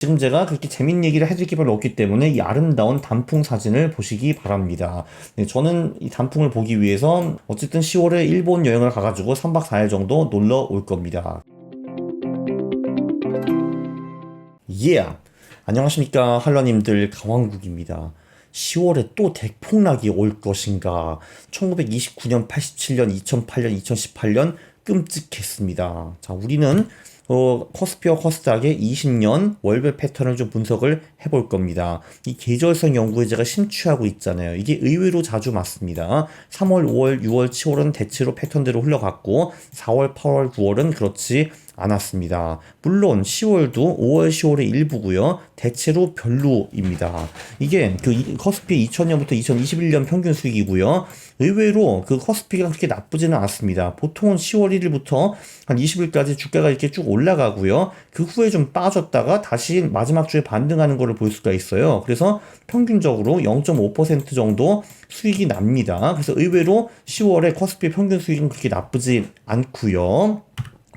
지금 제가 그렇게 재밌는 얘기를 해드릴 게 별로 없기 때문에 이 아름다운 단풍 사진을 보시기 바랍니다. 네, 저는 이 단풍을 보기 위해서 어쨌든 10월에 일본 여행을 가가지고 3박 4일 정도 놀러 올 겁니다. 예! 안녕하십니까 할러님들, 강왕국입니다. 10월에 또 대폭락이 올 것인가? 1929년, 87년, 2008년, 2018년 끔찍했습니다. 자, 우리는 커스피와 커스닥의 20년 월별 패턴을 좀 분석을 해볼 겁니다. 이 계절성 연구에 제가 심취하고 있잖아요. 이게 의외로 자주 맞습니다. 3월, 5월, 6월, 7월은 대체로 패턴대로 흘러갔고 4월, 8월, 9월은 그렇지 않았습니다. 물론 10월도 5월, 10월의 일부고요. 대체로 별로입니다. 이게 그 커스피 2000년부터 2021년 평균 수익이고요. 의외로 그 커스피가 그렇게 나쁘지는 않습니다. 보통은 10월 1일부터 한 20일까지 주가가 이렇게 쭉 올라가고요. 그 후에 좀 빠졌다가 다시 마지막 주에 반등하는 것을 볼 수가 있어요. 그래서 평균적으로 0.5% 정도 수익이 납니다. 그래서 의외로 10월에 커스피 평균 수익은 그렇게 나쁘지 않고요.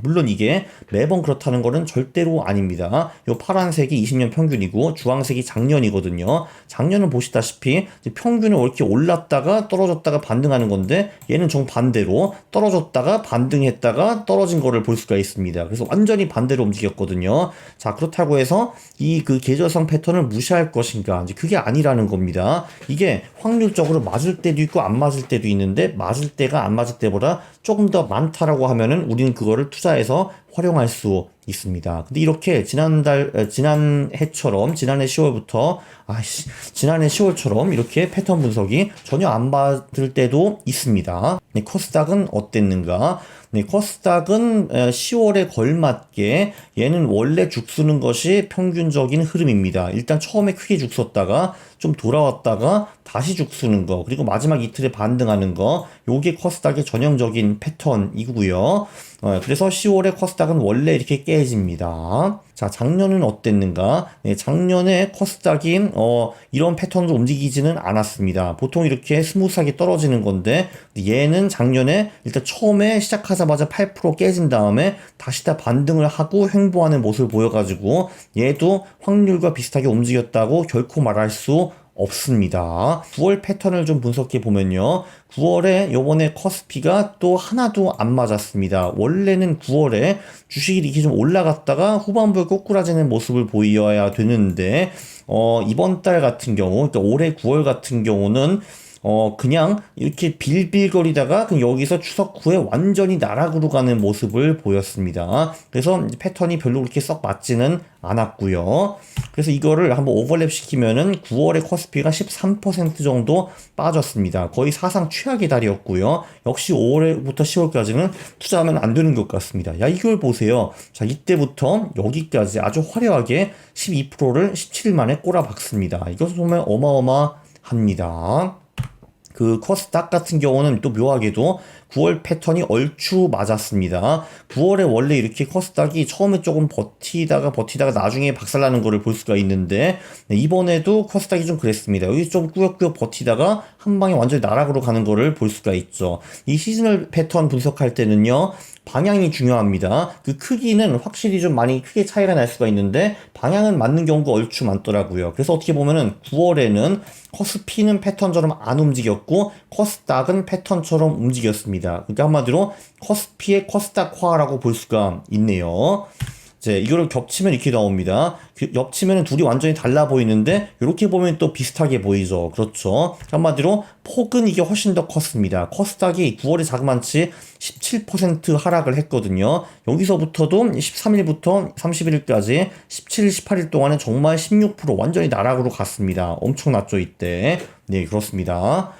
물론 이게 매번 그렇다는 거는 절대로 아닙니다. 요 파란색이 20년 평균이고 주황색이 작년이거든요. 작년은 보시다시피 평균은 이렇게 올랐다가 떨어졌다가 반등하는 건데 얘는 정반대로 떨어졌다가 반등했다가 떨어진 거를 볼 수가 있습니다. 그래서 완전히 반대로 움직였거든요. 자, 그렇다고 해서 이 그 계절성 패턴을 무시할 것인가? 이제 그게 아니라는 겁니다. 이게 확률적으로 맞을 때도 있고 안 맞을 때도 있는데 맞을 때가 안 맞을 때보다 조금 더 많다라고 하면은 우리는 그거를 투자해서 활용할 수 있습니다. 근데 이렇게 지난해처럼 지난해 10월부터 지난해 10월처럼 이렇게 패턴 분석이 전혀 안 받을 때도 있습니다. 네, 코스닥은 어땠는가? 네, 코스닥은 10월에 걸맞게 얘는 원래 죽 쓰는 것이 평균적인 흐름입니다. 일단 처음에 크게 죽 썼다가 좀 돌아왔다가 다시 죽 쓰는 거, 그리고 마지막 이틀에 반등하는 거, 요게 코스닥의 전형적인 패턴이고요. 그래서 10월에 코스닥은 원래 이렇게 깨집니다. 자, 작년은 어땠는가? 네, 작년에 코스닥이 이런 패턴으로 움직이지는 않았습니다. 보통 이렇게 스무스하게 떨어지는 건데 얘는 작년에 일단 처음에 시작하자마자 8% 깨진 다음에 다시 다 반등을 하고 횡보하는 모습을 보여가지고 얘도 확률과 비슷하게 움직였다고 결코 말할 수 없습니다. 9월 패턴을 좀 분석해 보면요. 9월에 요번에 커스피가 또 하나도 안 맞았습니다. 원래는 9월에 주식이 이렇게 좀 올라갔다가 후반부에 꼬꾸라지는 모습을 보여야 되는데 이번 달 같은 경우, 그러니까 올해 9월 같은 경우는 그냥 이렇게 빌빌거리다가 그냥 여기서 추석 후에 완전히 나락으로 가는 모습을 보였습니다. 그래서 패턴이 별로 그렇게 썩 맞지는 않았고요. 그래서 이거를 한번 오버랩 시키면은 9월에 커스피가 13% 정도 빠졌습니다. 거의 사상 최악의 달이었고요. 역시 5월부터 10월까지는 투자하면 안 되는 것 같습니다. 야, 이걸 보세요. 자, 이때부터 여기까지 아주 화려하게 12%를 17일 만에 꼬라박습니다. 이것을 보면 어마어마합니다. 그 코스닥 같은 경우는 또 묘하게도 9월 패턴이 얼추 맞았습니다. 9월에 원래 이렇게 코스닥이 처음에 조금 버티다가 나중에 박살나는 거를 볼 수가 있는데 이번에도 코스닥이 좀 그랬습니다. 여기 좀 꾸역꾸역 버티다가 한 방에 완전히 나락으로 가는 거를 볼 수가 있죠. 이 시즈널 패턴 분석할 때는요. 방향이 중요합니다. 그 크기는 확실히 좀 많이 크게 차이가 날 수가 있는데 방향은 맞는 경우가 얼추 많더라고요. 그래서 어떻게 보면은 9월에는 커스피는 패턴처럼 안 움직였고 코스닥은 패턴처럼 움직였습니다. 그러니까 한마디로 커스피의 코스닥화라고 볼 수가 있네요. 이제 이거를 겹치면 이렇게 나옵니다. 겹치면 둘이 완전히 달라 보이는데 이렇게 보면 또 비슷하게 보이죠. 그렇죠. 한마디로 폭은 이게 훨씬 더 컸습니다. 코스닥이 9월에 자그만치 17% 하락을 했거든요. 여기서부터도 13일부터 31일까지 17일, 18일 동안에 정말 16% 완전히 나락으로 갔습니다. 엄청났죠, 이때. 네, 그렇습니다.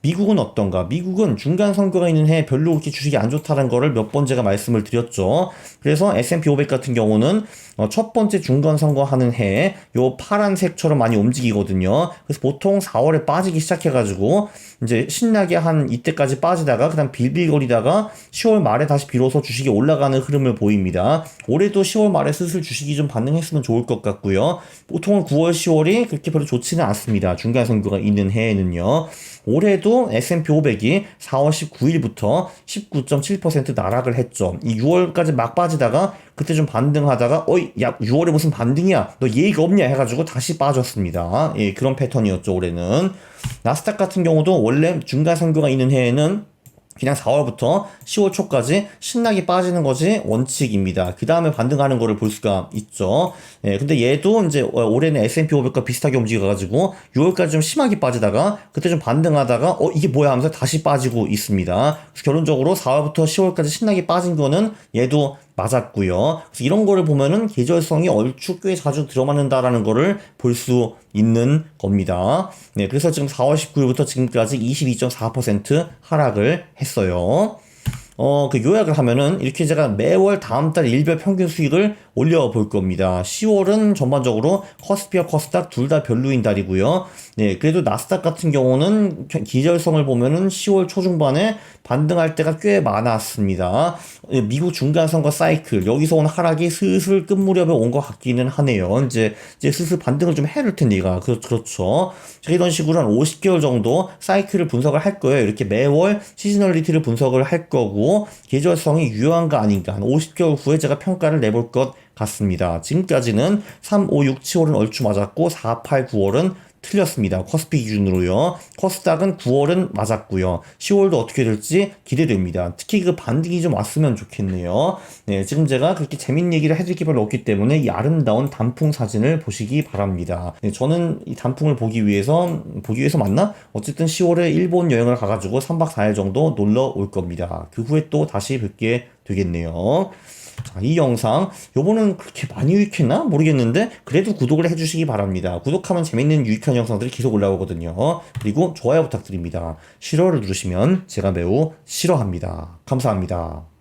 미국은 어떤가? 미국은 중간 선거가 있는 해에 별로 그렇게 주식이 안 좋다는 거를 몇 번 제가 말씀을 드렸죠. 그래서 S&P 500 같은 경우는 첫 번째 중간 선거 하는 해에 요 파란색처럼 많이 움직이거든요. 그래서 보통 4월에 빠지기 시작해가지고 이제 신나게 한 이때까지 빠지다가 그다음 빌빌거리다가 10월 말에 다시 비로소 주식이 올라가는 흐름을 보입니다. 올해도 10월 말에 슬슬 주식이 좀 반등했으면 좋을 것 같고요. 보통은 9월, 10월이 그렇게 별로 좋지는 않습니다. 중간 선거가 있는 해에는요. 올해도 S&P 500이 4월 19일부터 19.7% 나락을 했죠. 이 6월까지 막 빠진 빠지다가 그때 좀 반등하다가 야 6월에 무슨 반등이야 너 예의가 없냐 해가지고 다시 빠졌습니다. 예, 그런 패턴이었죠 올해는. 나스닥 같은 경우도 원래 중간선교가 있는 해에는 그냥 4월부터 10월 초까지 신나게 빠지는 것이 원칙입니다. 그 다음에 반등하는 거를 볼 수가 있죠. 예, 근데 얘도 이제 올해는 S&P 500과 비슷하게 움직여가지고 6월까지 좀 심하게 빠지다가 그때 좀 반등하다가 이게 뭐야 하면서 다시 빠지고 있습니다. 그래서 결론적으로 4월부터 10월까지 신나게 빠진 거는 얘도 맞았고요. 그래서 이런 거를 보면은 계절성이 얼추 꽤 자주 들어맞는다라는 거를 볼 수 있는 겁니다. 네, 그래서 지금 4월 19일부터 지금까지 22.4% 하락을 했어요. 그 요약을 하면은 이렇게 제가 매월 다음 달 일별 평균 수익을 올려볼 겁니다. 10월은 전반적으로 코스피와 코스닥 둘 다 별로인 달이고요. 네, 그래도 나스닥 같은 경우는 기절성을 보면은 10월 초중반에 반등할 때가 꽤 많았습니다. 미국 중간선거 사이클 여기서 온 하락이 슬슬 끝무렵에 온 것 같기는 하네요. 이제 슬슬 반등을 좀 해야 될 텐데 이가 그렇죠. 제가 이런 식으로 한 50개월 정도 사이클을 분석을 할 거예요. 이렇게 매월 시즈널리티를 분석을 할 거고 계절성이 유효한가 아닌가 한 50개월 후에 제가 평가를 내볼 것 같습니다. 지금까지는 3, 5, 6, 7월은 얼추 맞았고 4, 8, 9월은 틀렸습니다. 코스피 기준으로요. 코스닥은 9월은 맞았고요. 10월도 어떻게 될지 기대됩니다. 특히 그 반등이 좀 왔으면 좋겠네요. 네, 지금 제가 그렇게 재밌는 얘기를 해드릴 게 별로 없기 때문에 이 아름다운 단풍 사진을 보시기 바랍니다. 네, 저는 이 단풍을 보기 위해서 맞나? 어쨌든 10월에 일본 여행을 가가지고 3박 4일 정도 놀러 올 겁니다. 그 후에 또 다시 뵙게 되겠네요. 자, 이 영상 요번은 그렇게 많이 유익했나? 모르겠는데 그래도 구독을 해주시기 바랍니다. 구독하면 재밌는 유익한 영상들이 계속 올라오거든요. 그리고 좋아요 부탁드립니다. 싫어를 누르시면 제가 매우 싫어합니다. 감사합니다.